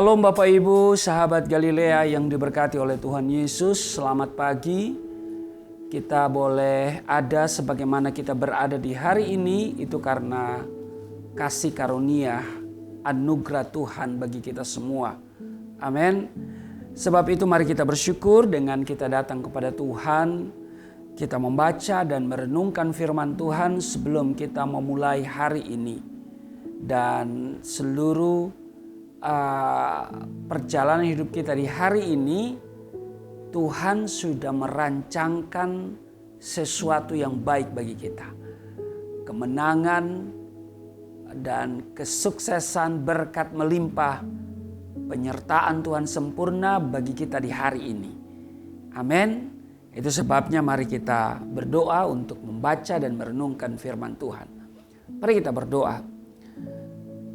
Shalom Bapak Ibu, sahabat Galilea yang diberkati oleh Tuhan Yesus. Selamat pagi. Kita boleh ada sebagaimana kita berada di hari ini itu karena kasih karunia, anugerah Tuhan bagi kita semua. Amin. Sebab itu mari kita bersyukur dengan kita datang kepada Tuhan. Kita membaca dan merenungkan firman Tuhan sebelum kita memulai hari ini. Dan seluruh perjalanan hidup kita di hari ini, Tuhan sudah merancangkan sesuatu yang baik bagi kita. Kemenangan dan kesuksesan, berkat melimpah, penyertaan Tuhan sempurna bagi kita di hari ini. Amin. Itu sebabnya mari kita berdoa untuk membaca dan merenungkan firman Tuhan. Mari kita berdoa.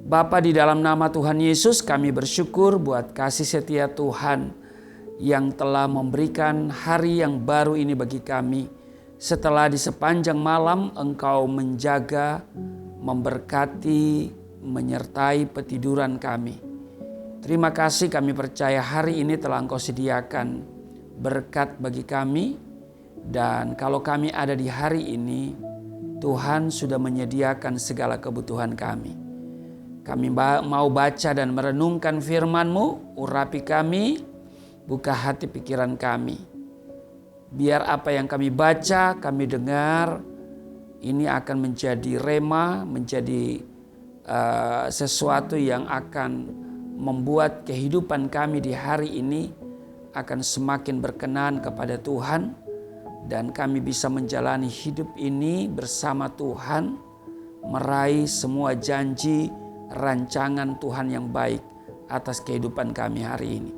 Bapa, di dalam nama Tuhan Yesus kami bersyukur buat kasih setia Tuhan yang telah memberikan hari yang baru ini bagi kami. Setelah di sepanjang malam Engkau menjaga, memberkati, menyertai petiduran kami. Terima kasih, kami percaya hari ini telah Engkau sediakan berkat bagi kami. Dan kalau kami ada di hari ini, Tuhan sudah menyediakan segala kebutuhan kami. Kami mau baca dan merenungkan firman-Mu, urapi kami, buka hati pikiran kami. Biar apa yang kami baca, kami dengar, ini akan menjadi rema, menjadi sesuatu yang akan membuat kehidupan kami di hari ini akan semakin berkenan kepada Tuhan. Dan kami bisa menjalani hidup ini bersama Tuhan, meraih semua janji, rancangan Tuhan yang baik atas kehidupan kami hari ini.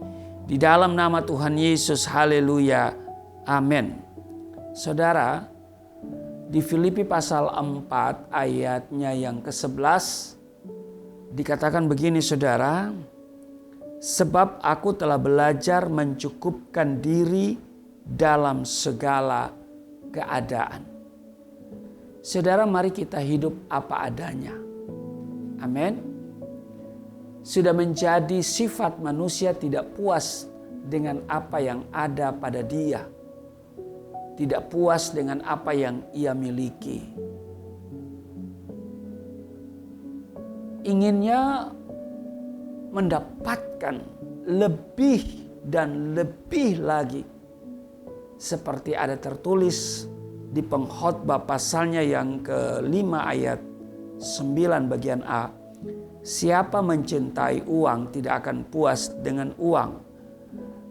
Di dalam nama Tuhan Yesus, haleluya, amin. Saudara, di Filipi pasal 4 ayatnya yang ke-11 dikatakan begini saudara, sebab aku telah belajar mencukupkan diri dalam segala keadaan. Saudara, mari kita hidup apa adanya. Amin. Sudah menjadi sifat manusia tidak puas dengan apa yang ada pada dia. Tidak puas dengan apa yang ia miliki. Inginnya mendapatkan lebih dan lebih lagi. Seperti ada tertulis di Pengkhotbah pasalnya yang ke-5 ayat 9 bagian A. Siapa mencintai uang tidak akan puas dengan uang.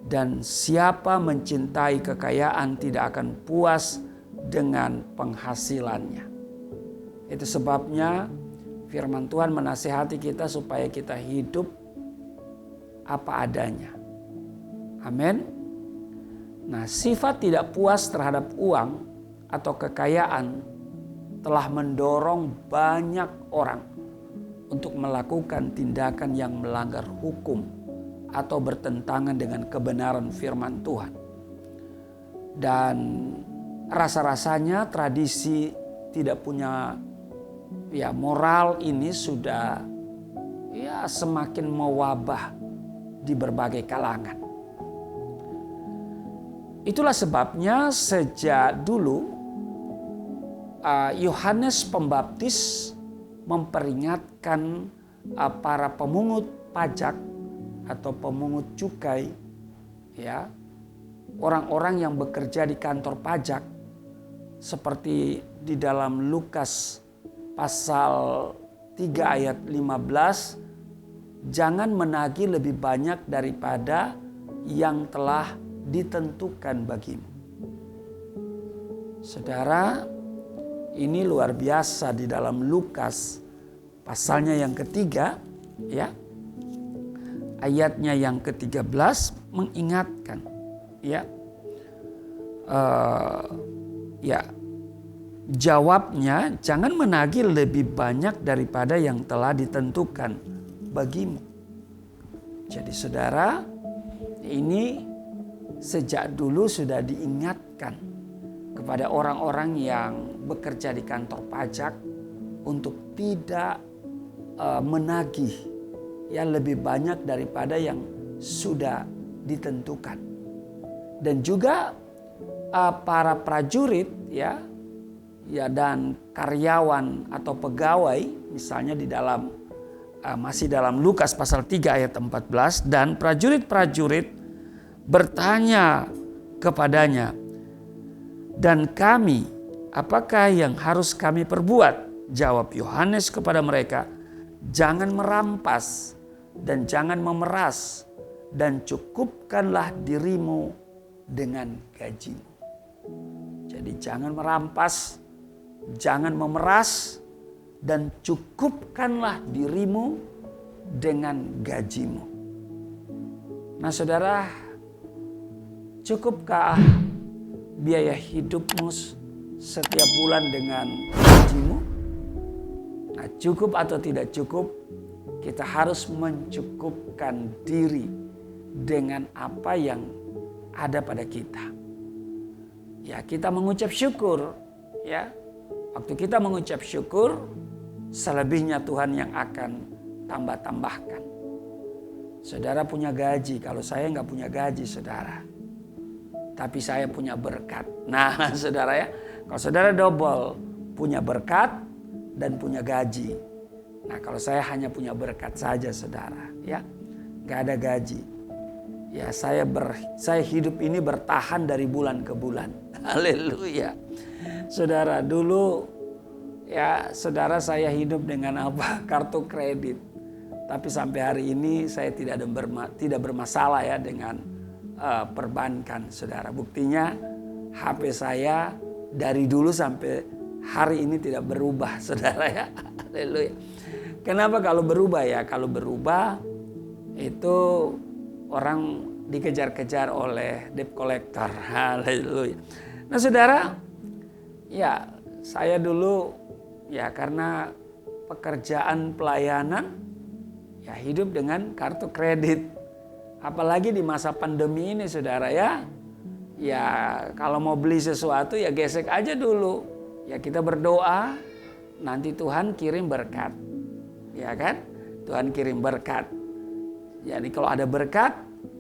Dan siapa mencintai kekayaan tidak akan puas dengan penghasilannya. Itu sebabnya firman Tuhan menasihati kita supaya kita hidup apa adanya. Amin. Nah, sifat tidak puas terhadap uang atau kekayaan telah mendorong banyak orang untuk melakukan tindakan yang melanggar hukum atau bertentangan dengan kebenaran firman Tuhan. Dan rasa-rasanya tradisi tidak punya moral ini sudah semakin mewabah di berbagai kalangan. Itulah sebabnya sejak dulu Yohanes Pembaptis memperingatkan para pemungut pajak atau pemungut cukai, orang-orang yang bekerja di kantor pajak, seperti di dalam Lukas pasal 3 ayat 15, jangan menagih lebih banyak daripada yang telah ditentukan bagimu. Saudara, ini luar biasa di dalam Lukas pasalnya yang ketiga, ayatnya yang ke-13 mengingatkan, jawabnya jangan menagih lebih banyak daripada yang telah ditentukan bagimu. Jadi saudara, ini sejak dulu sudah diingatkan kepada orang-orang yang bekerja di kantor pajak untuk tidak menagih ya lebih banyak daripada yang sudah ditentukan. Dan juga para prajurit ya dan karyawan atau pegawai, misalnya di dalam masih dalam Lukas pasal 3 ayat 14, dan prajurit-prajurit bertanya kepadanya, "Dan kami, apakah yang harus kami perbuat?" Jawab Yohanes kepada mereka, "Jangan merampas dan jangan memeras, dan cukupkanlah dirimu dengan gajimu." Jadi jangan merampas, jangan memeras, dan cukupkanlah dirimu dengan gajimu. Nah saudara, cukupkah biaya hidupmu setiap bulan dengan gajimu? Nah, cukup atau tidak cukup, kita harus mencukupkan diri dengan apa yang ada pada kita. Ya, kita mengucap syukur, ya. Waktu kita mengucap syukur, selebihnya Tuhan yang akan tambah-tambahkan. Saudara punya gaji, kalau saya nggak punya gaji, saudara. Tapi saya punya berkat. Nah, saudara ya, kalau saudara double, punya berkat dan punya gaji. Nah, kalau saya hanya punya berkat saja, saudara, ya, nggak ada gaji. Ya, saya hidup ini bertahan dari bulan ke bulan. Haleluya. Saudara, dulu ya saudara saya hidup dengan apa? Kartu kredit. Tapi sampai hari ini saya tidak bermasalah ya dengan perbankan, saudara. Buktinya HP saya dari dulu sampai hari ini tidak berubah, saudara ya. Haleluya. Kenapa kalau berubah ya? Kalau berubah itu orang dikejar-kejar oleh debt collector. Haleluya. Nah saudara, ya saya dulu ya karena pekerjaan pelayanan ya hidup dengan kartu kredit. Apalagi di masa pandemi ini saudara ya. Ya kalau mau beli sesuatu ya gesek aja dulu. Ya kita berdoa nanti Tuhan kirim berkat. Ya kan? Tuhan kirim berkat. Jadi kalau ada berkat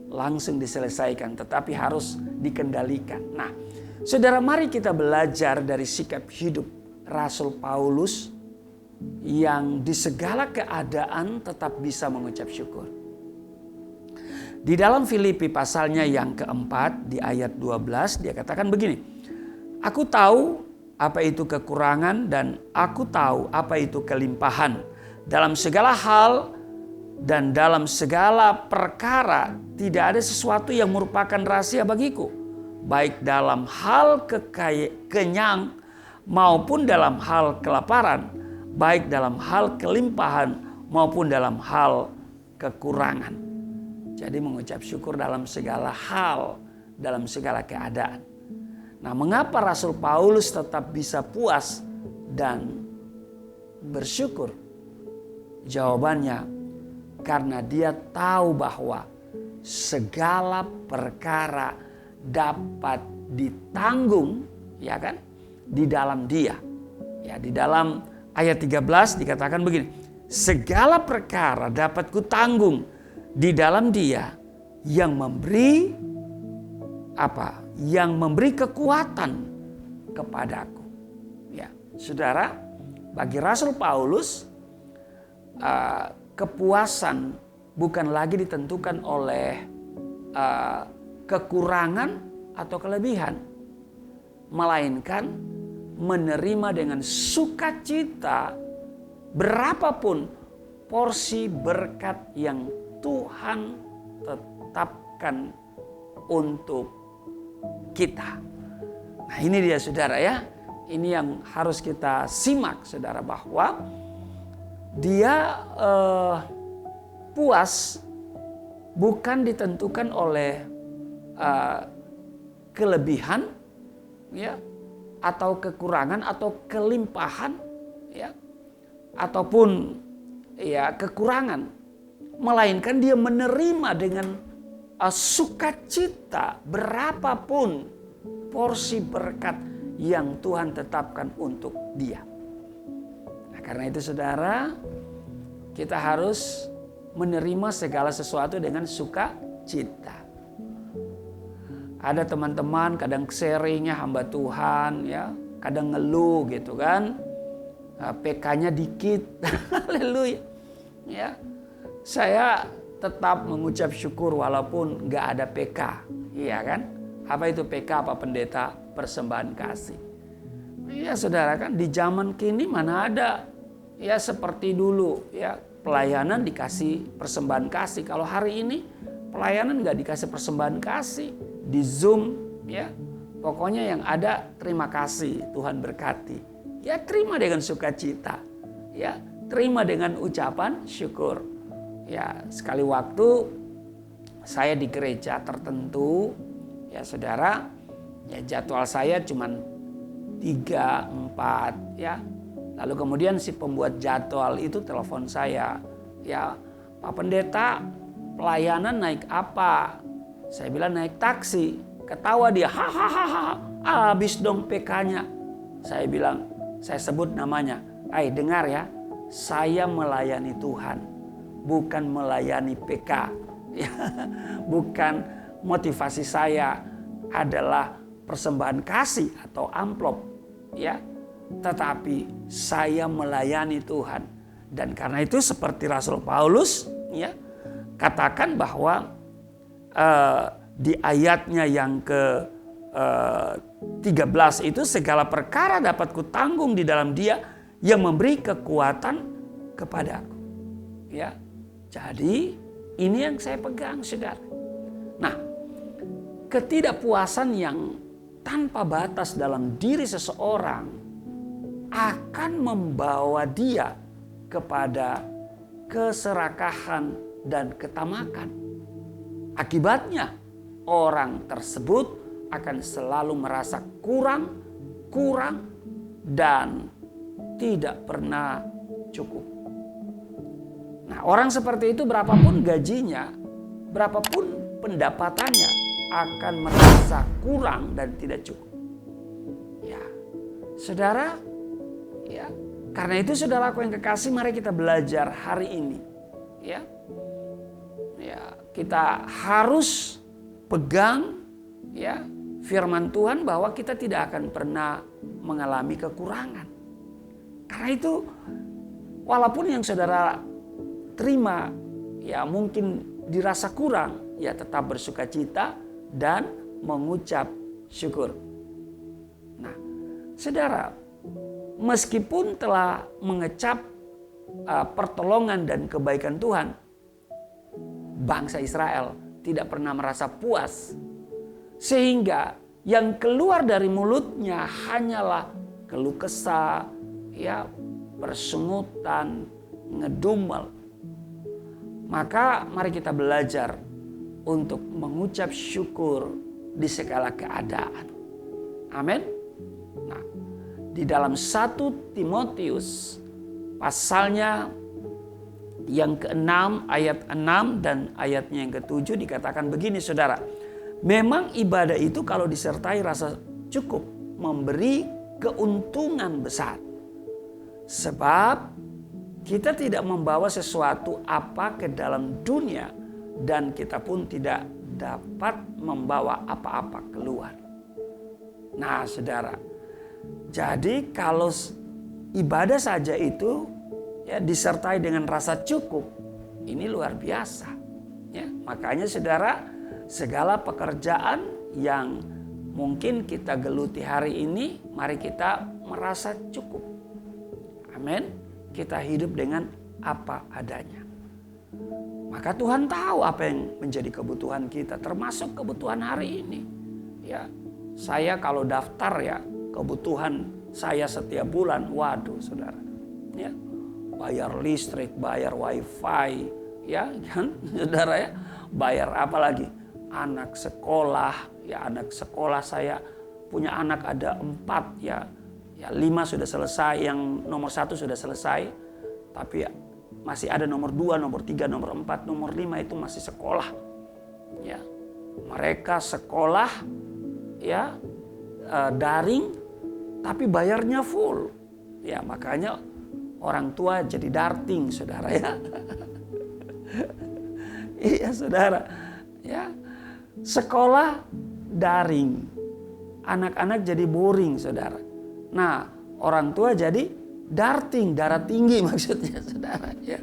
langsung diselesaikan, tetapi harus dikendalikan. Nah, saudara, mari kita belajar dari sikap hidup Rasul Paulus yang di segala keadaan tetap bisa mengucap syukur. Di dalam Filipi pasalnya yang keempat di ayat 12 dia katakan begini, "Aku tahu apa itu kekurangan dan aku tahu apa itu kelimpahan. Dalam segala hal dan dalam segala perkara tidak ada sesuatu yang merupakan rahasia bagiku. Baik dalam hal kenyang maupun dalam hal kelaparan. Baik dalam hal kelimpahan maupun dalam hal kekurangan." Jadi mengucap syukur dalam segala hal, dalam segala keadaan. Nah, mengapa Rasul Paulus tetap bisa puas dan bersyukur? Jawabannya, karena dia tahu bahwa segala perkara dapat ditanggung, ya kan, di dalam dia. Ya, di dalam ayat 13 dikatakan begini, "Segala perkara dapat kutanggung di dalam dia yang memberi apa? Yang memberi kekuatan kepadaku." Ya, saudara, bagi Rasul Paulus kepuasan bukan lagi ditentukan oleh kekurangan atau kelebihan, melainkan menerima dengan sukacita berapapun porsi berkat yang Tuhan tetapkan untuk kita. Nah ini dia saudara ya, ini yang harus kita simak saudara, bahwa dia puas bukan ditentukan oleh kelebihan ya, atau kekurangan atau kelimpahan ya, ataupun ya kekurangan, melainkan dia menerima dengan sukacita berapapun porsi berkat yang Tuhan tetapkan untuk dia. Nah, karena itu saudara, kita harus menerima segala sesuatu dengan sukacita. Ada teman-teman kadang sharingnya hamba Tuhan ya, kadang ngeluh gitu kan. PK-nya dikit. Haleluya. Ya. Saya tetap mengucap syukur walaupun nggak ada PK. Iya kan? Apa itu PK? Apa pendeta? Persembahan kasih. Iya saudara kan, di zaman kini mana ada ya seperti dulu ya pelayanan dikasih persembahan kasih. Kalau hari ini pelayanan nggak dikasih persembahan kasih, di Zoom ya. Pokoknya yang ada terima kasih, Tuhan berkati. Ya terima dengan sukacita. Ya, terima dengan ucapan syukur. Ya, sekali waktu saya di gereja tertentu ya saudara, ya jadwal saya cuman 3, 4 ya. Lalu kemudian si pembuat jadwal itu telepon saya. Ya, Pak Pendeta, pelayanan naik apa? Saya bilang naik taksi. Ketawa dia, hahaha, habis dong PK-nya. Saya bilang, saya sebut namanya. Dengar ya, saya melayani Tuhan, bukan melayani PK. Ya, bukan motivasi saya adalah persembahan kasih atau amplop. Ya, tetapi saya melayani Tuhan. Dan karena itu seperti Rasul Paulus ya, katakan bahwa di ayatnya yang ke 13 itu segala perkara dapat kutanggung di dalam Dia yang memberi kekuatan kepadaku. Ya. Jadi ini yang saya pegang saudara. Nah, ketidakpuasan yang tanpa batas dalam diri seseorang akan membawa dia kepada keserakahan dan ketamakan. Akibatnya orang tersebut akan selalu merasa kurang dan tidak pernah cukup. Nah, orang seperti itu berapapun gajinya, berapapun pendapatannya akan merasa kurang dan tidak cukup. Ya, saudara, ya, karena itu saudaraku yang kekasih, mari kita belajar hari ini. Ya, kita harus pegang ya firman Tuhan bahwa kita tidak akan pernah mengalami kekurangan. Karena itu walaupun yang saudara terima ya mungkin dirasa kurang, ya tetap bersukacita dan mengucap syukur. Nah, saudara, meskipun telah mengecap pertolongan dan kebaikan Tuhan, bangsa Israel tidak pernah merasa puas. Sehingga yang keluar dari mulutnya hanyalah keluh kesah, ya, persungutan, ngedumel. Maka mari kita belajar untuk mengucap syukur di segala keadaan. Amin. Nah, di dalam 1 Timotius pasalnya yang ke-6 ayat 6 dan ayatnya yang ke-7 dikatakan begini saudara. Memang ibadah itu kalau disertai rasa cukup memberi keuntungan besar. Sebab kita tidak membawa sesuatu apa ke dalam dunia dan kita pun tidak dapat membawa apa-apa keluar. Nah saudara, jadi kalau ibadah saja itu ya disertai dengan rasa cukup, ini luar biasa. Ya, makanya saudara, segala pekerjaan yang mungkin kita geluti hari ini, mari kita merasa cukup. Amin. Kita hidup dengan apa adanya. Maka Tuhan tahu apa yang menjadi kebutuhan kita, termasuk kebutuhan hari ini. Ya, saya kalau daftar ya kebutuhan saya setiap bulan, waduh saudara, ya bayar listrik, bayar wifi, ya kan saudara ya, bayar apa lagi? Anak sekolah, ya anak sekolah saya punya anak ada 4 ya. Ya 5 sudah selesai, yang nomor 1 sudah selesai. Tapi masih ada nomor 2, nomor 3, nomor 4, nomor 5 itu masih sekolah. Ya. Mereka sekolah ya daring tapi bayarnya full. Ya, makanya orang tua jadi darting saudara ya. Iya saudara, ya sekolah daring, anak-anak jadi boring saudara. Nah orang tua jadi darting, darah tinggi maksudnya saudara ya.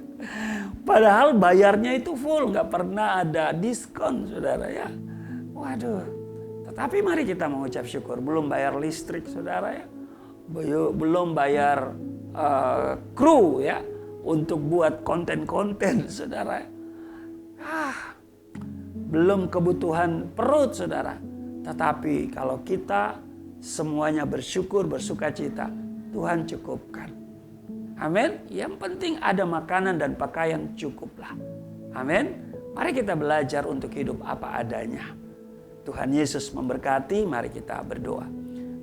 Padahal bayarnya itu full, nggak pernah ada diskon saudara ya. Waduh, tetapi mari kita mengucap syukur, belum bayar listrik saudara ya. Belum bayar kru ya untuk buat konten-konten saudara. Belum kebutuhan perut saudara. Tetapi kalau kita semuanya bersyukur, bersukacita, Tuhan cukupkan. Amin. Yang penting ada makanan dan pakaian cukuplah. Amin. Mari kita belajar untuk hidup apa adanya. Tuhan Yesus memberkati, mari kita berdoa.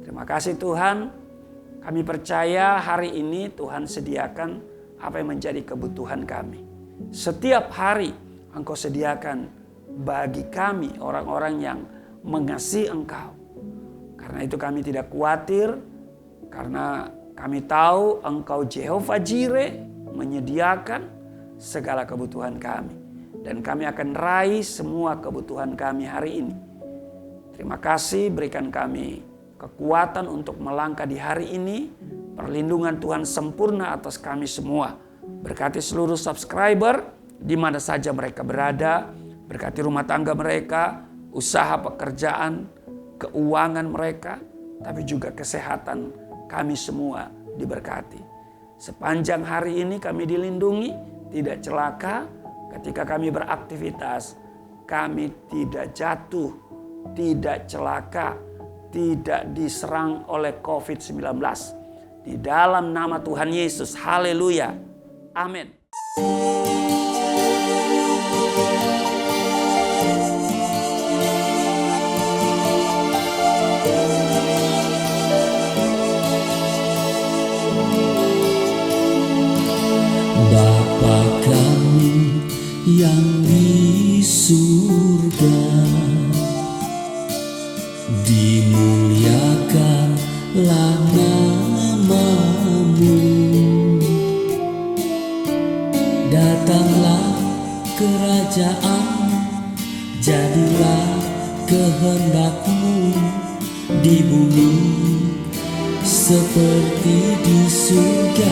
Terima kasih Tuhan. Kami percaya hari ini Tuhan sediakan apa yang menjadi kebutuhan kami. Setiap hari Engkau sediakan bagi kami orang-orang yang mengasihi Engkau. Karena itu kami tidak khawatir, karena kami tahu Engkau Jehovah Jireh menyediakan segala kebutuhan kami. Dan kami akan raih semua kebutuhan kami hari ini. Terima kasih, berikan kami kekuatan untuk melangkah di hari ini. Perlindungan Tuhan sempurna atas kami semua. Berkati seluruh subscriber di mana saja mereka berada. Berkati rumah tangga mereka, usaha pekerjaan, keuangan mereka, tapi juga kesehatan kami semua diberkati. Sepanjang hari ini kami dilindungi, tidak celaka. Ketika kami beraktivitas, kami tidak jatuh, tidak celaka, tidak diserang oleh COVID-19. Di dalam nama Tuhan Yesus, haleluya, amin. Bapa kami yang di surga, dimuliakanlah nama-Mu. Datanglah kerajaan, jadilah kehendak-Mu di bumi seperti di surga.